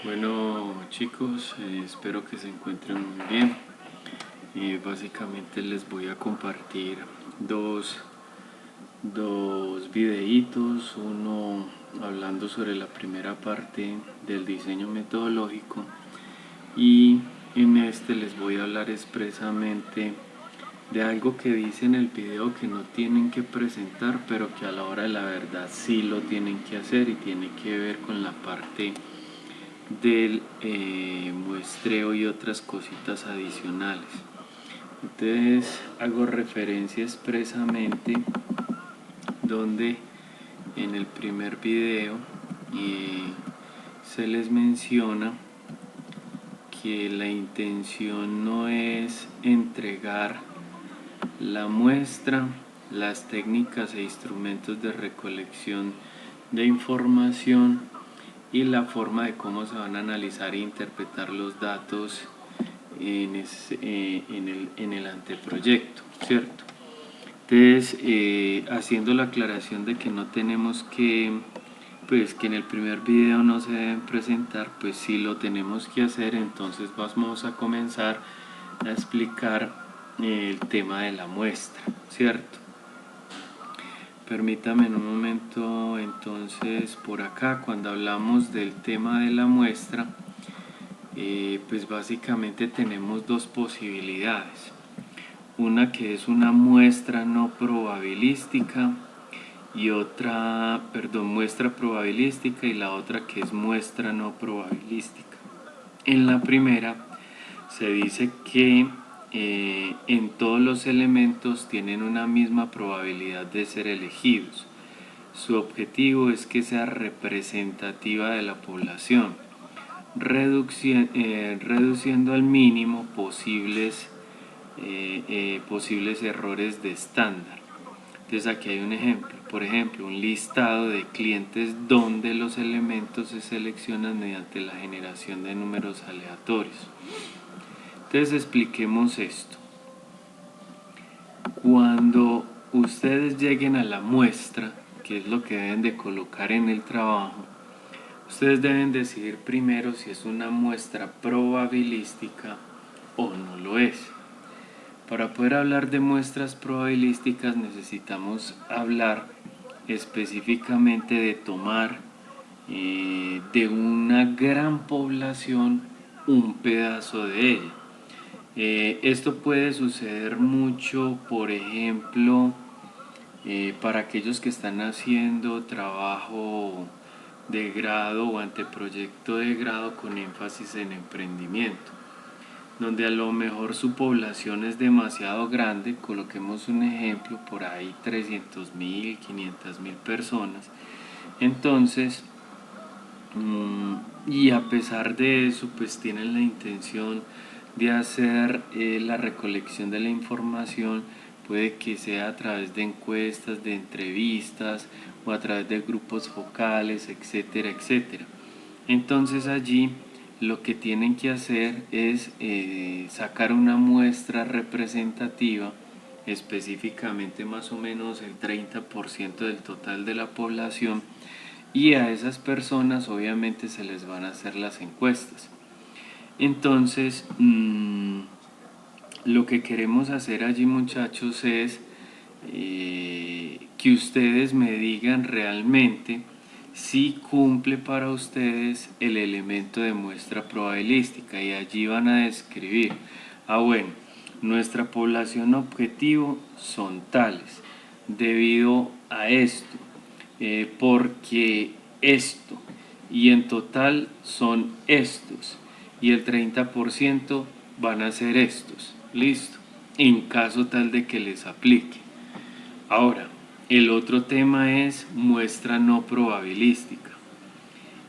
Bueno chicos, espero que se encuentren muy bien. Básicamente les voy a compartir dos videitos, uno hablando sobre la primera parte del diseño metodológico y en este les voy a hablar expresamente de algo que dice en el video que no tienen que presentar, pero que a la hora de la verdad sí lo tienen que hacer y tiene que ver con la parte del muestreo y otras cositas adicionales. Entonces hago referencia expresamente donde en el primer video se les menciona que la intención no es entregar la muestra, las técnicas e instrumentos de recolección de información y la forma de cómo se van a analizar e interpretar los datos en el anteproyecto, ¿cierto? Entonces, haciendo la aclaración de que no tenemos pues que en el primer video no se deben presentar, pues sí lo tenemos que hacer. Entonces vamos a comenzar a explicar el tema de la muestra, ¿cierto? Permítame en un momento. Entonces por acá, cuando hablamos del tema de la muestra, pues básicamente tenemos dos posibilidades. Una que es una muestra no probabilística y otra, perdón, muestra probabilística, y la otra que es muestra no probabilística. En la primera se dice que en todos los elementos tienen una misma probabilidad de ser elegidos. Su objetivo es que sea representativa de la población, reduciendo al mínimo posibles errores de estándar. Entonces aquí hay un ejemplo, por ejemplo, un listado de clientes donde los elementos se seleccionan mediante la generación de números aleatorios. Entonces expliquemos esto. Cuando ustedes lleguen a la muestra, que es lo que deben de colocar en el trabajo, ustedes deben decidir primero si es una muestra probabilística o no lo es. Para poder hablar de muestras probabilísticas necesitamos hablar específicamente de tomar de una gran población un pedazo de ella. Esto puede suceder mucho, por ejemplo, para aquellos que están haciendo trabajo de grado o anteproyecto de grado con énfasis en emprendimiento, donde a lo mejor su población es demasiado grande. Coloquemos un ejemplo, por ahí 300.000, 500.000 personas. Entonces, y a pesar de eso, pues tienen la intención de hacer la recolección de la información. Puede que sea a través de encuestas, de entrevistas o a través de grupos focales, etcétera, etcétera. Entonces allí lo que tienen que hacer es sacar una muestra representativa, específicamente más o menos el 30% del total de la población, y a esas personas obviamente se les van a hacer las encuestas. Entonces, lo que queremos hacer allí, muchachos, es que ustedes me digan realmente si cumple para ustedes el elemento de muestra probabilística, y allí van a describir, bueno, nuestra población objetivo son tales, debido a esto, porque esto, y en total son estos, y el 30% van a ser estos. Listo, en caso tal de que les aplique. Ahora, el otro tema es muestra no probabilística.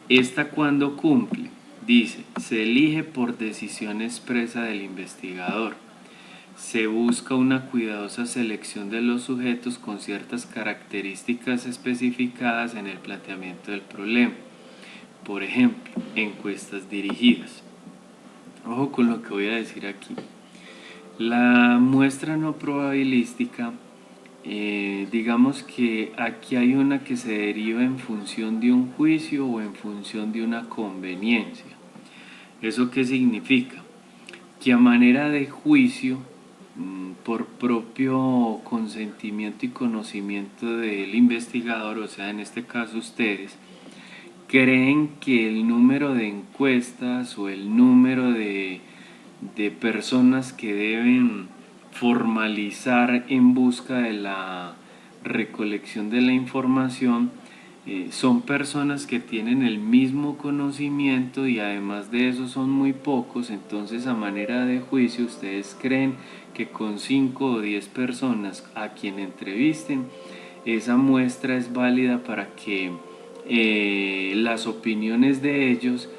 Esta, cuando cumple, dice, se elige por decisión expresa del investigador. Se busca una cuidadosa selección de los sujetos con ciertas características especificadas en el planteamiento del problema. Por ejemplo, encuestas dirigidas. Ojo con lo que voy a decir aquí. La muestra no probabilística, digamos que aquí hay una que se deriva en función de un juicio o en función de una conveniencia. ¿Eso qué significa? Que a manera de juicio, por propio consentimiento y conocimiento del investigador, o sea, en este caso ustedes, creen que el número de encuestas o el número de personas que deben formalizar en busca de la recolección de la información son personas que tienen el mismo conocimiento y además de eso son muy pocos. Entonces, a manera de juicio, ustedes creen que con 5 o 10 personas a quien entrevisten, esa muestra es válida para que las opiniones de ellos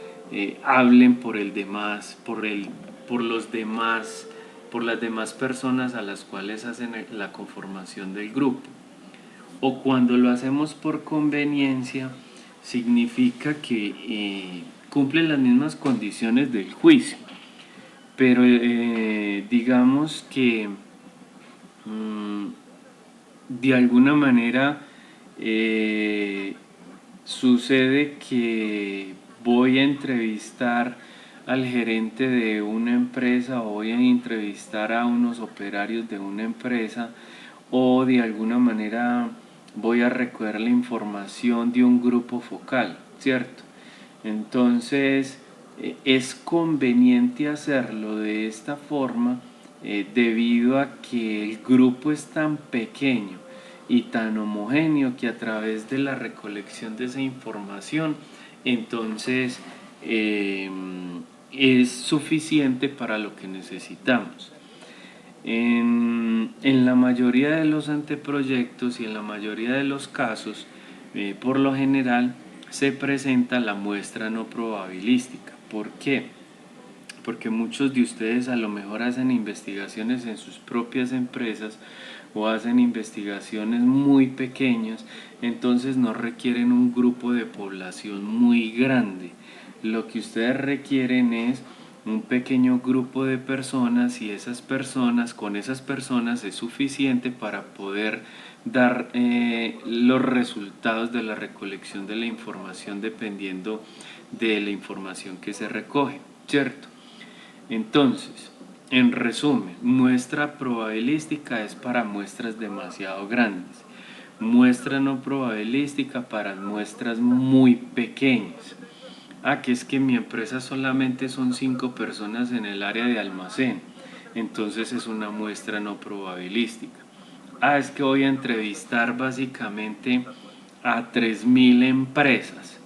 hablen por el demás, por los demás, por las demás personas a las cuales hacen la conformación del grupo. O cuando lo hacemos por conveniencia, significa que cumplen las mismas condiciones del juicio, pero digamos que de alguna manera sucede que voy a entrevistar al gerente de una empresa o voy a entrevistar a unos operarios de una empresa o de alguna manera voy a recoger la información de un grupo focal, ¿cierto? Entonces es conveniente hacerlo de esta forma debido a que el grupo es tan pequeño y tan homogéneo que a través de la recolección de esa información entonces es suficiente para lo que necesitamos. En la mayoría de los anteproyectos y en la mayoría de los casos, por lo general, se presenta la muestra no probabilística. ¿Por qué? Porque muchos de ustedes a lo mejor hacen investigaciones en sus propias empresas o hacen investigaciones muy pequeñas, entonces no requieren un grupo de población muy grande. Lo que ustedes requieren es un pequeño grupo de personas y esas personas, con esas personas es suficiente para poder dar los resultados de la recolección de la información dependiendo de la información que se recoge, ¿cierto? Entonces, en resumen, muestra probabilística es para muestras demasiado grandes, muestra no probabilística para muestras muy pequeñas. Que es que mi empresa solamente son 5 personas en el área de almacén, entonces es una muestra no probabilística. Es que voy a entrevistar básicamente a 3.000 empresas.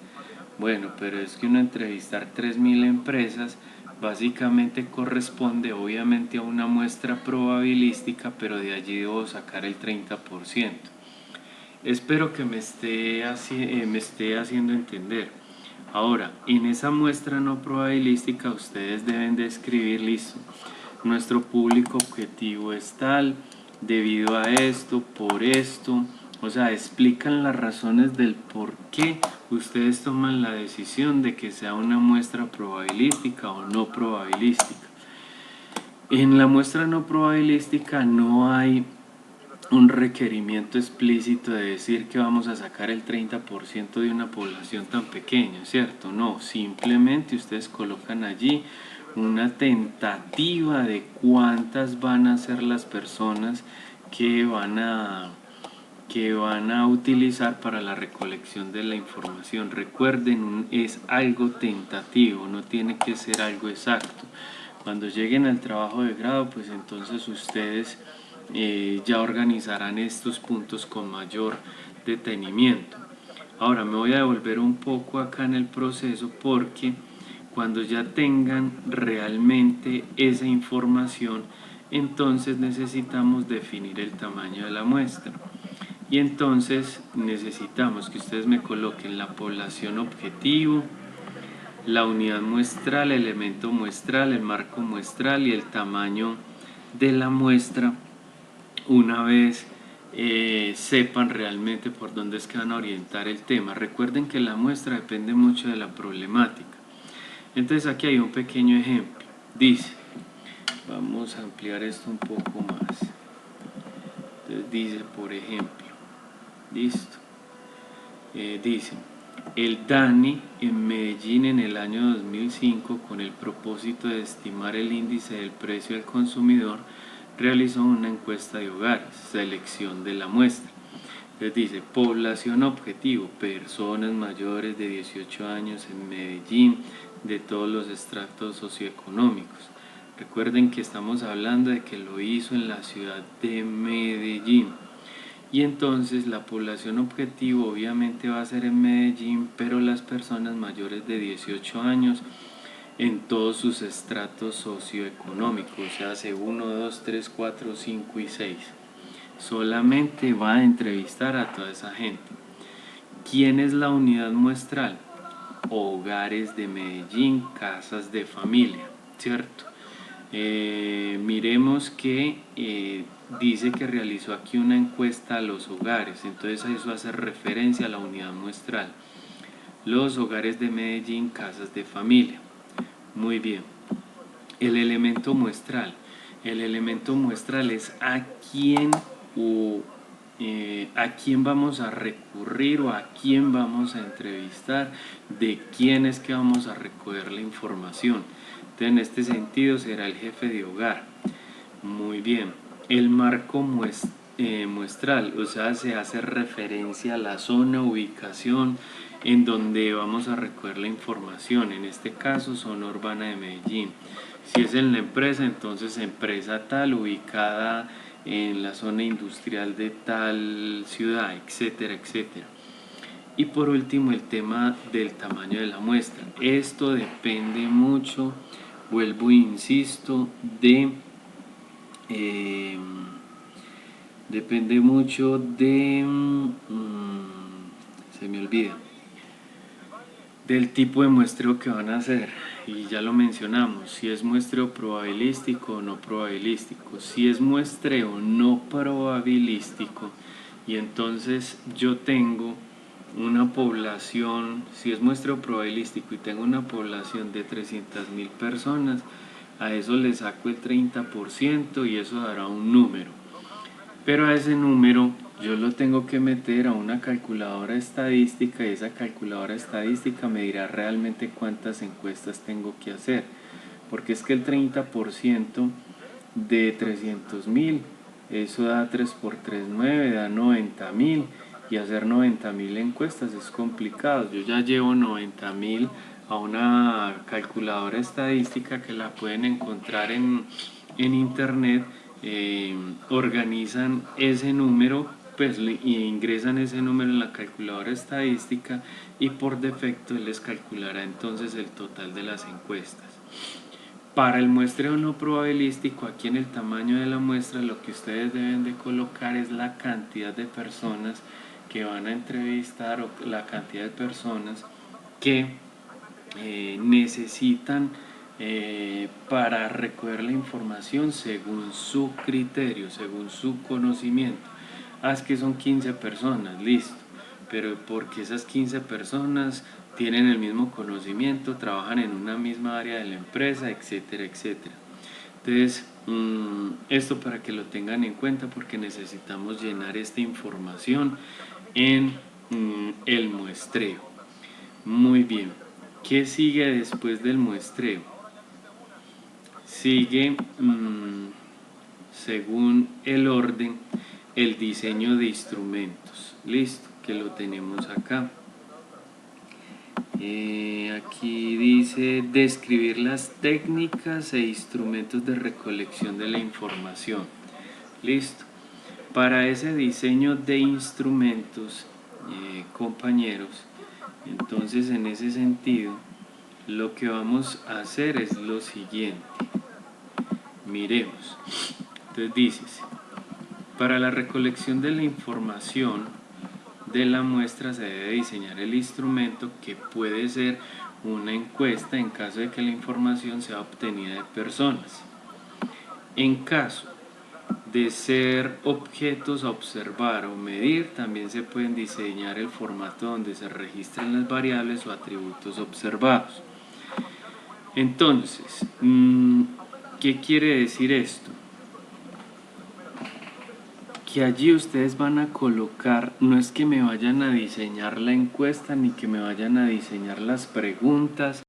Bueno, pero es que uno entrevistar 3.000 empresas básicamente corresponde obviamente a una muestra probabilística, pero de allí debo sacar el 30%. Espero que me esté haciendo entender. Ahora, en esa muestra no probabilística ustedes deben de escribir, listo, nuestro público objetivo es tal, debido a esto, por esto, o sea, explican las razones del por qué ustedes toman la decisión de que sea una muestra probabilística o no probabilística. En la muestra no probabilística no hay un requerimiento explícito de decir que vamos a sacar el 30% de una población tan pequeña, ¿cierto? No, simplemente ustedes colocan allí una tentativa de cuántas van a ser las personas que van a utilizar para la recolección de la información. Recuerden, es algo tentativo, no tiene que ser algo exacto. Cuando lleguen al trabajo de grado, pues entonces ustedes ya organizarán estos puntos con mayor detenimiento. Ahora me voy a devolver un poco acá en el proceso porque cuando ya tengan realmente esa información, entonces necesitamos definir el tamaño de la muestra. Y entonces necesitamos que ustedes me coloquen la población objetivo, la unidad muestral, el elemento muestral, el marco muestral y el tamaño de la muestra una vez sepan realmente por dónde es que van a orientar el tema. Recuerden que la muestra depende mucho de la problemática. Entonces aquí hay un pequeño ejemplo. Dice, vamos a ampliar esto un poco más. Entonces dice, por ejemplo, listo. Dice, El DANE en Medellín en el año 2005, con el propósito de estimar el índice del precio al consumidor, realizó una encuesta de hogares, selección de la muestra. Entonces dice, población objetivo, personas mayores de 18 años en Medellín, de todos los estratos socioeconómicos. Recuerden que estamos hablando de que lo hizo en la ciudad de Medellín. Y entonces la población objetivo obviamente va a ser en Medellín, pero las personas mayores de 18 años en todos sus estratos socioeconómicos, o sea, hace 1, 2, 3, 4, 5 y 6. Solamente va a entrevistar a toda esa gente. ¿Quién es la unidad muestral? Hogares de Medellín, casas de familia, ¿cierto? Miremos que dice que realizó aquí una encuesta a los hogares, entonces eso hace referencia a la unidad muestral. Los hogares de Medellín, casas de familia. Muy bien. El elemento muestral. El elemento muestral es a quién a quién vamos a recurrir o a quién vamos a entrevistar, de quién es que vamos a recoger la información. Entonces, en este sentido será el jefe de hogar. Muy bien. El marco muestral, o sea, se hace referencia a la zona, ubicación en donde vamos a recoger la información. En este caso, zona urbana de Medellín. Si es en la empresa, entonces empresa tal, ubicada en la zona industrial de tal ciudad, etcétera, etcétera. Y por último, el tema del tamaño de la muestra. Esto depende mucho, vuelvo e insisto, depende mucho de, se me olvida, del tipo de muestreo que van a hacer. Y ya lo mencionamos, si es muestreo probabilístico o no probabilístico. Si es muestreo no probabilístico, y entonces yo tengo una población, si es muestreo probabilístico y tengo una población de 300.000 personas, a eso le saco el 30% y eso dará un número. Pero a ese número yo lo tengo que meter a una calculadora estadística y esa calculadora estadística me dirá realmente cuántas encuestas tengo que hacer. Porque es que el 30% de 300.000, eso da 3 por 3, 9, da 90.000 y hacer 90.000 encuestas es complicado. Yo ya llevo 90.000 a una calculadora estadística que la pueden encontrar en internet. Organizan ese número, pues ingresan ese número en la calculadora estadística y por defecto les calculará entonces el total de las encuestas. Para el muestreo no probabilístico, aquí en el tamaño de la muestra lo que ustedes deben de colocar es la cantidad de personas que van a entrevistar o la cantidad de personas que necesitan para recoger la información según su criterio, según su conocimiento. Es que son 15 personas, listo, pero porque esas 15 personas tienen el mismo conocimiento, trabajan en una misma área de la empresa, etcétera, etcétera. Entonces, esto para que lo tengan en cuenta porque necesitamos llenar esta información en el muestreo. Muy bien, ¿qué sigue después del muestreo? Sigue, según el orden, el diseño de instrumentos. Listo, que lo tenemos acá. Aquí dice describir las técnicas e instrumentos de recolección de la información. Listo. Para ese diseño de instrumentos, compañeros, entonces en ese sentido, lo que vamos a hacer es lo siguiente. Miremos. Entonces dices, para la recolección de la información de la muestra se debe diseñar el instrumento que puede ser una encuesta en caso de que la información sea obtenida de personas. En caso de ser objetos a observar o medir, también se pueden diseñar el formato donde se registran las variables o atributos observados. Entonces, ¿qué quiere decir esto? que allí ustedes van a colocar, no es que me vayan a diseñar la encuesta ni que me vayan a diseñar las preguntas